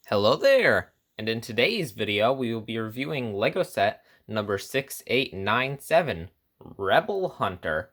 Hello there! And in today's video, we will be reviewing LEGO set number 6897, Rebel Hunter.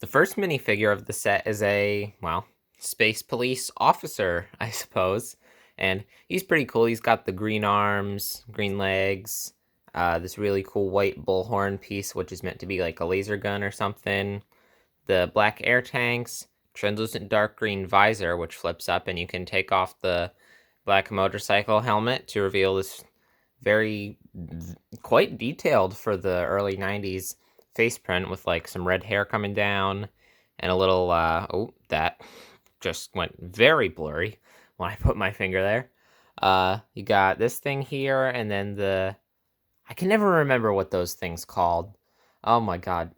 The first minifigure of the set is a, well, space police officer, I suppose. And he's pretty cool. He's got the green arms, green legs, this really cool white bullhorn piece, which is meant to be like a laser gun or something. The black air tanks, translucent dark green visor, which flips up and you can take off the black motorcycle helmet to reveal this very quite detailed for the early 90s face print with like some red hair coming down and a little oh, that just went very blurry when I put my finger there. You got this thing here, and then I can never remember what those things called. Oh my god.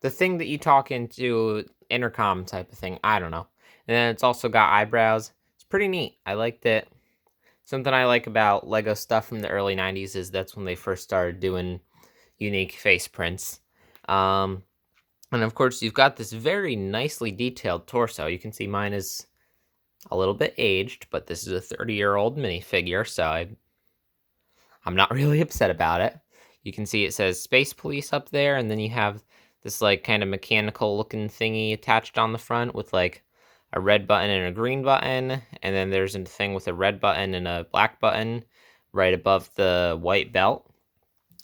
The thing that you talk into intercom type of thing. I don't know. And then it's also got eyebrows. It's pretty neat. I liked it. Something I like about Lego stuff from the early 90s is that's when they first started doing unique face prints. And of course, you've got this very nicely detailed torso. You can see mine is a little bit aged, but this is a 30-year-old minifigure, so I'm not really upset about it. You can see it says Space Police up there, and then you have this like kind of mechanical looking thingy attached on the front with like a red button and a green button, and then there's a thing with a red button and a black button right above the white belt.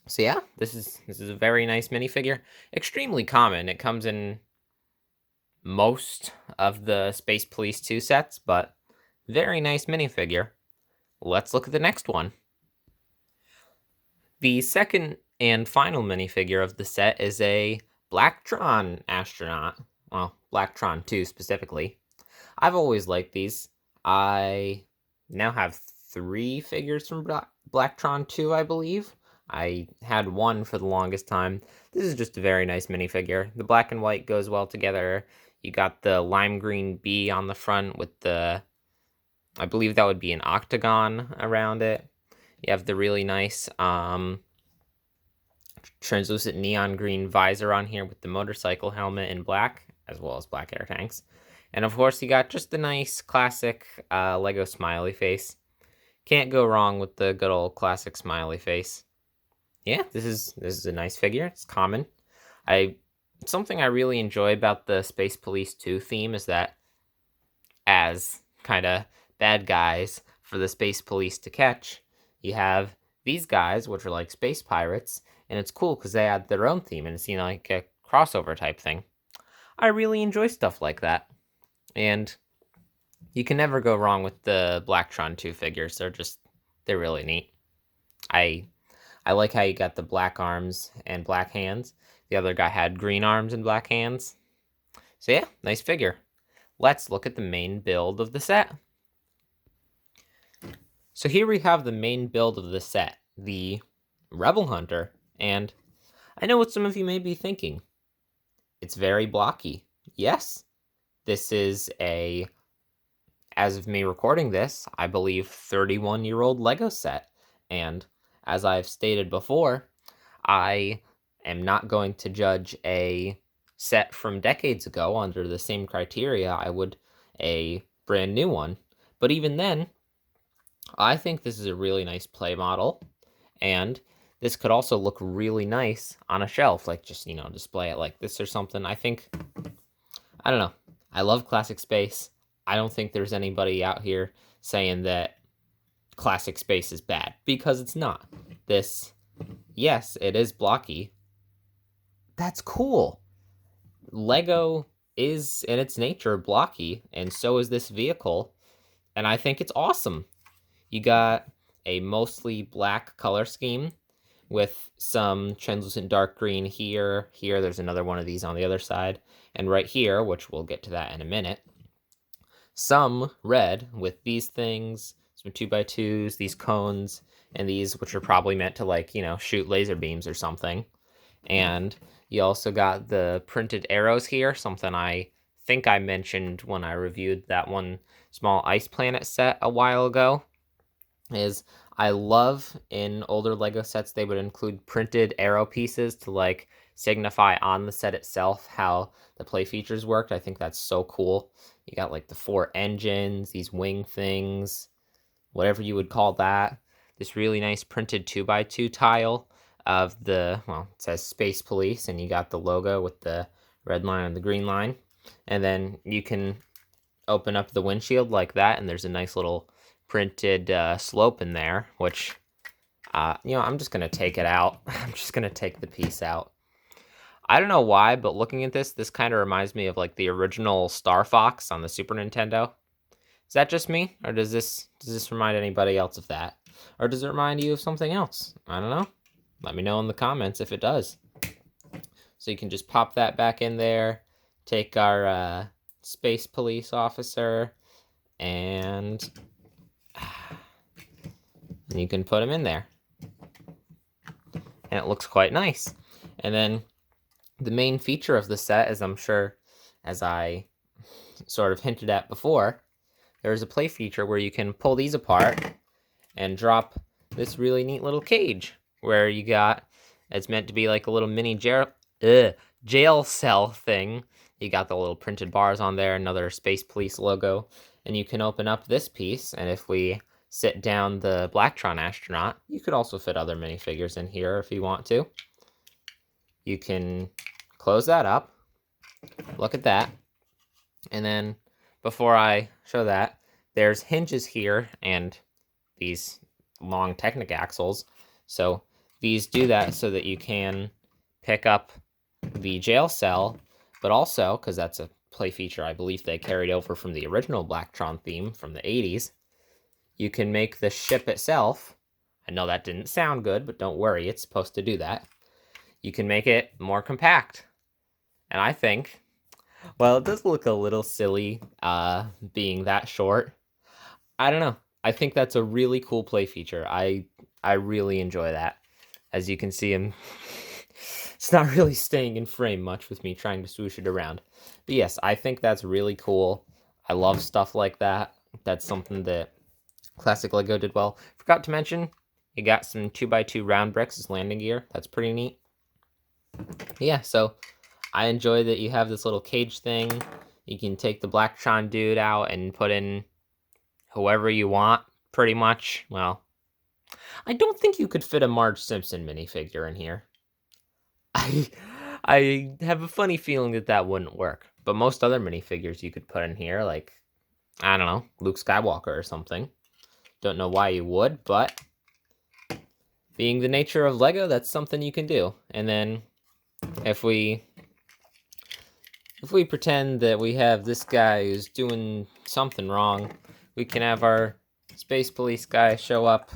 So yeah, this is a very nice minifigure. Extremely common. It comes in most of the Space Police 2 sets, but very nice minifigure. Let's look at the next one. The second and final minifigure of the set is a Blacktron astronaut. Well, Blacktron 2 specifically. I've always liked these. I now have 3 figures from Blacktron 2, I believe. I had one for the longest time. This is just a very nice minifigure. The black and white goes well together. You got the lime green bee on the front with the, I believe that would be an octagon around it. You have the really nice translucent neon green visor on here with the motorcycle helmet in black, as well as black air tanks. And of course, you got just the nice classic Lego smiley face. Can't go wrong with the good old classic smiley face. Yeah, this is a nice figure. It's common. Something I really enjoy about the Space Police 2 theme is that as kind of bad guys for the Space Police to catch, you have these guys, which are like space pirates, and it's cool because they add their own theme, and it's, like a crossover type thing. I really enjoy stuff like that. And you can never go wrong with the Blacktron 2 figures. They're really neat. I like how you got the black arms and black hands. The other guy had green arms and black hands. So yeah, nice figure. Let's look at the main build of the set. So here we have the main build of the set, the Rebel Hunter. And I know what some of you may be thinking. It's very blocky. Yes, this is as of me recording this, I believe 31-year-old Lego set. And as I've stated before, I am not going to judge a set from decades ago under the same criteria I would a brand new one. But even then, I think this is a really nice play model, and this could also look really nice on a shelf, like just, display it like this or something. I don't know. I love classic space. I don't think there's anybody out here saying that classic space is bad, because it's not. Yes, it is blocky. That's cool. Lego is, in its nature, blocky, and so is this vehicle, and I think it's awesome. You got a mostly black color scheme with some translucent dark green here. Here, there's another one of these on the other side. And right here, which we'll get to that in a minute, some red with these things, some 2x2s, these cones, and these, which are probably meant to, shoot laser beams or something. And you also got the printed arrows here, something I think I mentioned when I reviewed that one small Ice Planet set a while ago. I love in older Lego sets they would include printed arrow pieces to signify on the set itself how the play features worked. I think that's so cool. You got like the 4 engines, these wing things, whatever you would call that. This really nice printed 2x2 tile of the, well, it says Space Police, and you got the logo with the red line and the green line. And then you can open up the windshield like that, and there's a nice little printed slope in there, which, I'm just going to take it out. I'm just going to take the piece out. I don't know why, but looking at this kind of reminds me of like the original Star Fox on the Super Nintendo. Is that just me, or does this remind anybody else of that? Or does it remind you of something else? I don't know. Let me know in the comments if it does. So you can just pop that back in there, take our Space Police officer, and you can put him in there. And it looks quite nice. And then the main feature of the set, as I'm sure, as I sort of hinted at before, there's a play feature where you can pull these apart and drop this really neat little cage where you got, it's meant to be like a little mini jail cell thing. You got the little printed bars on there, another Space Police logo, and you can open up this piece, and if we sit down the Blacktron astronaut, you could also fit other minifigures in here if you want to. You can close that up. Look at that. And then before I show that, there's hinges here and these long Technic axles. So these do that so that you can pick up the jail cell, but also, because that's a play feature I believe they carried over from the original Blacktron theme from the 80s, you can make the ship itself. I know that didn't sound good, but don't worry, it's supposed to do that. You can make it more compact. And I think, well, it does look a little silly being that short. I don't know. I think that's a really cool play feature. I really enjoy that. As you can see, it's not really staying in frame much with me trying to swoosh it around. But yes, I think that's really cool. I love stuff like that. That's something that Classic Lego did well. Forgot to mention, you got some 2x2 round bricks as landing gear. That's pretty neat. Yeah, so I enjoy that you have this little cage thing. You can take the Blacktron dude out and put in whoever you want, pretty much. Well, I don't think you could fit a Marge Simpson minifigure in here. I have a funny feeling that wouldn't work. But most other minifigures you could put in here, like, I don't know, Luke Skywalker or something. Don't know why you would, but being the nature of Lego, that's something you can do. And then if we pretend that we have this guy who's doing something wrong, we can have our Space Police guy show up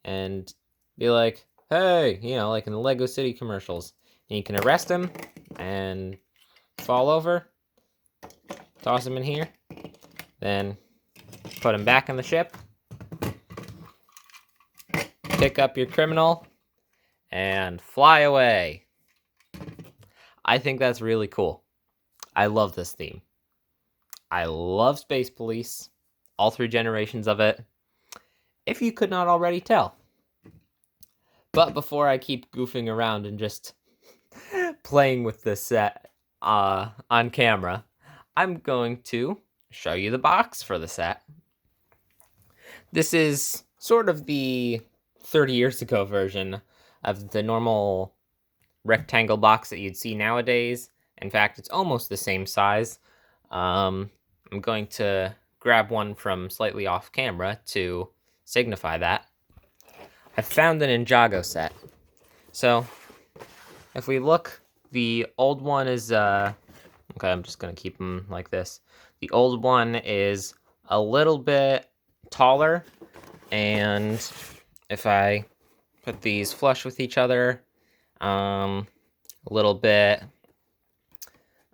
and be like, hey, like in the Lego City commercials. And you can arrest him and fall over, toss him in here, then put him back on the ship, pick up your criminal, and fly away. I think that's really cool. I love this theme. I love Space Police, all 3 generations of it, if you could not already tell. But before I keep goofing around and just playing with this set on camera, I'm going to show you the box for the set. This is sort of the 30 years ago version of the normal rectangle box that you'd see nowadays. In fact, it's almost the same size. I'm going to grab one from slightly off camera to signify that. I found an Ninjago set. So, if we look, the old one is, okay, I'm just going to keep them like this. The old one is a little bit taller, and if I put these flush with each other, a little bit,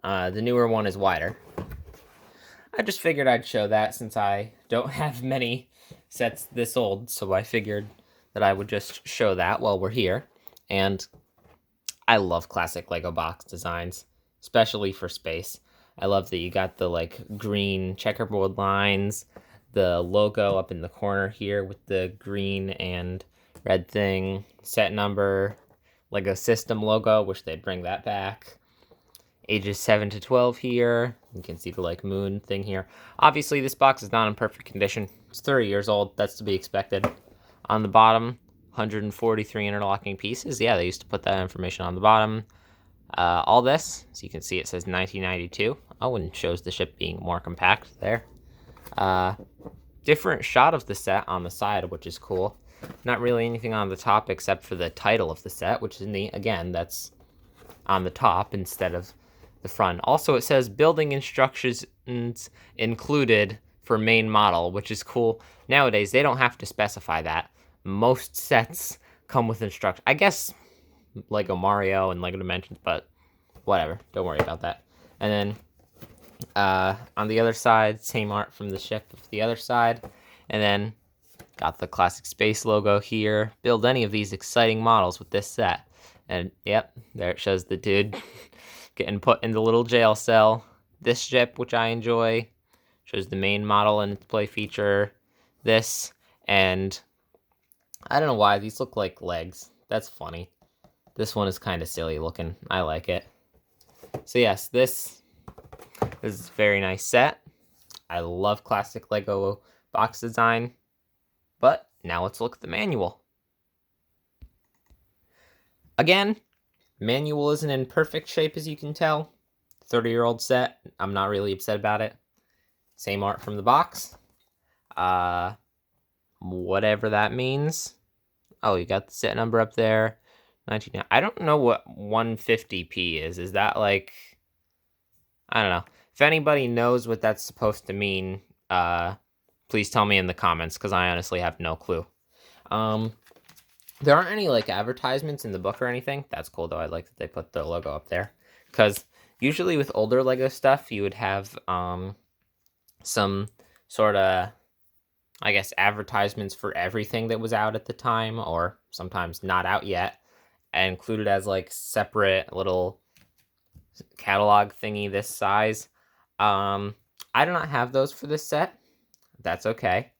the newer one is wider. I just figured I'd show that since I don't have many sets this old, so I figured that I would just show that while we're here. And I love classic Lego box designs, especially for space. I love that you got the like green checkerboard lines, the logo up in the corner here with the green and red thing, set number, Lego System logo. Wish they'd bring that back. Ages 7 to 12 here. You can see the like moon thing here. Obviously, this box is not in perfect condition. It's 30 years old. That's to be expected. On the bottom, 143 interlocking pieces. Yeah, they used to put that information on the bottom. All this, so you can see it says 1992. Oh, and shows the ship being more compact there. Different shot of the set on the side, which is cool. Not really anything on the top except for the title of the set, which is neat. Again, that's on the top instead of the front. Also, it says building instructions included for main model, which is cool. Nowadays, they don't have to specify that. Most sets come with instructions. I guess Lego Mario and Lego Dimensions, but whatever. Don't worry about that. And then on the other side, same art from the ship of the other side. And then got the Classic Space logo here. Build any of these exciting models with this set. And yep, there it shows the dude getting put in the little jail cell. This ship, which I enjoy, shows the main model and its play feature. This, and I don't know why, these look like legs. That's funny. This one is kind of silly looking. I like it. So yes, this is a very nice set. I love classic Lego box design. But now let's look at the manual. Again, manual isn't in perfect shape as you can tell. 30-year-old set. I'm not really upset about it. Same art from the box. Whatever that means. Oh, you got the set number up there. 19. I don't know what 150p is. Is that like... I don't know. If anybody knows what that's supposed to mean, please tell me in the comments, because I honestly have no clue. There aren't any like advertisements in the book or anything. That's cool though. I like that they put the logo up there, because usually with older Lego stuff, you would have some sort of, I guess, advertisements for everything that was out at the time, or sometimes not out yet, and included as like separate little catalog thingy this size. I do not have those for this set. That's okay.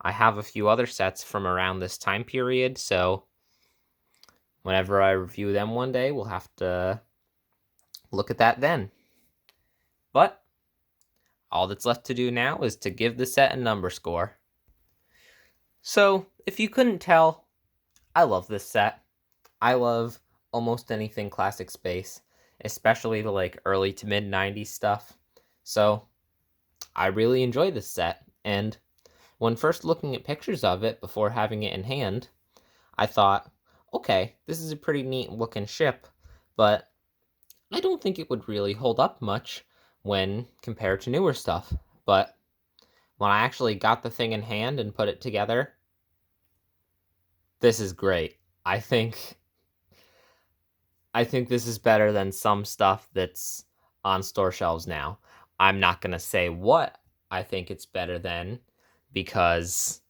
I have a few other sets from around this time period, so whenever I review them one day, we'll have to look at that then. But all that's left to do now is to give the set a number score. So, if you couldn't tell, I love this set. I love almost anything Classic Space, especially the like early to mid 90s stuff. So, I really enjoy this set, and when first looking at pictures of it before having it in hand, I thought, okay, this is a pretty neat looking ship, but I don't think it would really hold up much when compared to newer stuff. But when I actually got the thing in hand and put it together, this is great. I think this is better than some stuff that's on store shelves now. I'm not going to say what I think it's better than, because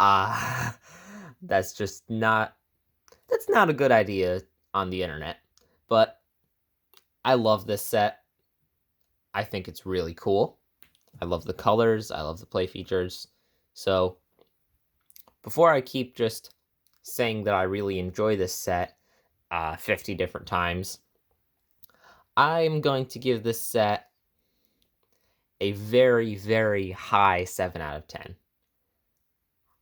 that's not a good idea on the internet. But I love this set. I think it's really cool. I love the colors. I love the play features. So before I keep just saying that I really enjoy this set 50 different times, I'm going to give this set a very, very high 7 out of 10.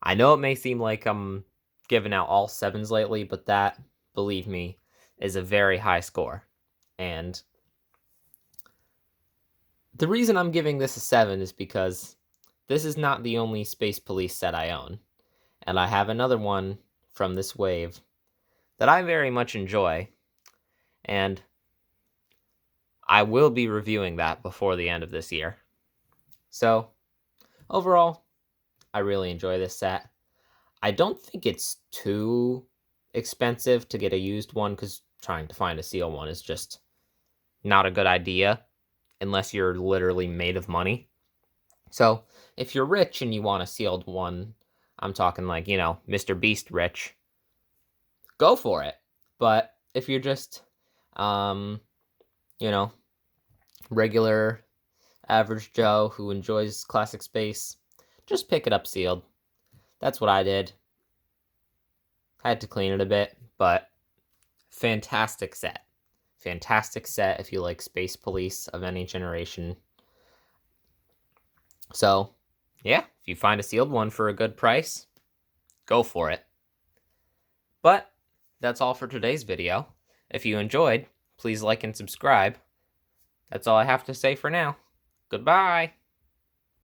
I know it may seem like I'm giving out all 7s lately, but that, believe me, is a very high score. And the reason I'm giving this a 7 is because this is not the only Space Police set I own. And I have another one from this wave that I very much enjoy, and I will be reviewing that before the end of this year. So, overall, I really enjoy this set. I don't think it's too expensive to get a used one, because trying to find a sealed one is just not a good idea unless you're literally made of money. So, if you're rich and you want a sealed one, I'm talking like, Mr. Beast rich, go for it. But if you're just, regular average Joe who enjoys Classic Space, just pick it up sealed. That's what I did. I had to clean it a bit, but fantastic set. Fantastic set if you like Space Police of any generation. So, yeah, if you find a sealed one for a good price, go for it. But that's all for today's video. If you enjoyed, please like and subscribe. That's all I have to say for now. Goodbye!